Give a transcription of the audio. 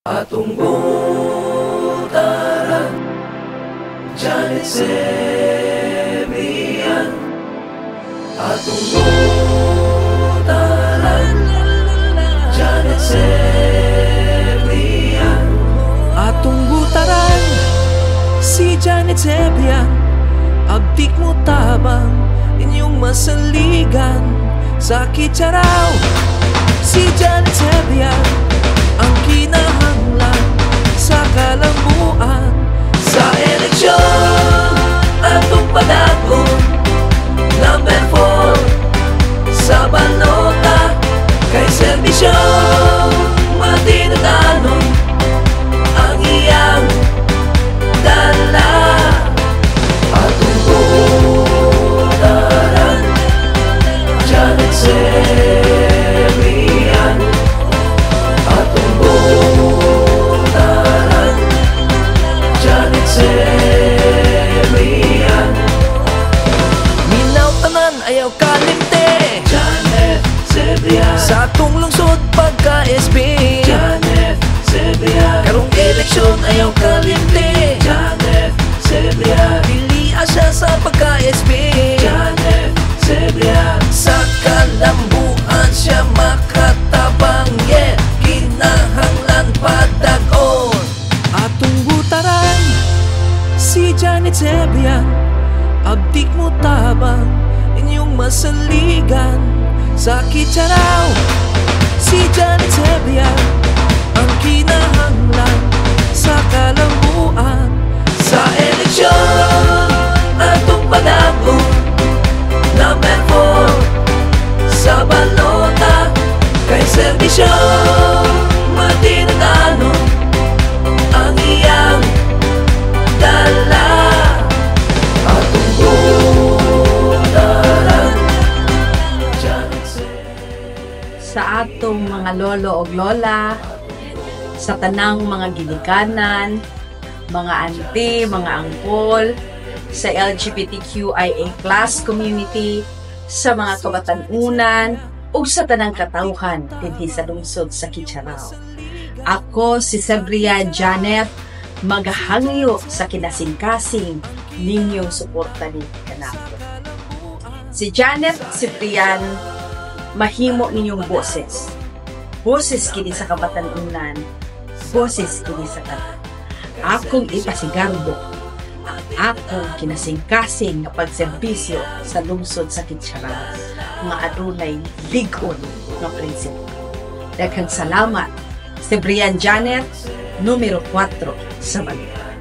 Atong butaran, Janet Sebrian. Atong butaran, Janet Sebrian. Atong butaran, si Janet Sebrian. Abdik mo tabang, inyong masaligan. Sakit siya raw, si Janet Sebrian. Ang kinahanglan sa kalambuan. Sa eleksyon, atong padagon. Number 4 sa balota. Kay serbisyo, matinutanon ang iyang dala. Atong butaran, Janet Sebrian. Atong butaran, Janet Sebrian. Minaw tanan, ayaw kalimte. Janet Sebrian. Sa atong lungsod pagka-SB, Janet Sebrian. karong eleksyon ayaw kalimte. Janet Sebrian. Pilian siya sa pagka-SB, Janet Sebrian. sa kalambuan siya makatabang. Yeah, kinahanglan padagon. Atong butaran, si Janet Sebrian. Abdik mo tabang, inyong masaligan. Sakit siya raw, si Janet Sebrian. Ang kinahanglan sa kalambuan. Sa eleksyon, atong padagon. Number 4 sa balota. Kay serbisyo, matinutanon ang iyang dala. Atong butaran, Janet Sebrian. Sa atong mga lolo o lola, sa tanang mga ginikanan, mga auntie, mga angkol, sa LGBTQIA+ community, sa mga kabatanunan, o sa tanang katauhan dinhi sa lungsod sa Kitcharao. Ako si Sebrian Janet, maghangyo sa kinasingkasing ninyong suporta ni kanako. Si Janet Sebrian, mahimo ninyong boses. Boses kini sa kabatanunan, boses kini sa tanan. Akong ipasigarbo ang akong kinasingkasing nga pagserbisyo sa lungsod sa Kitcharao nga adunay ligon nga prinsipo. Daghang salamat. Sebrian Janet, numero 4 sa balita.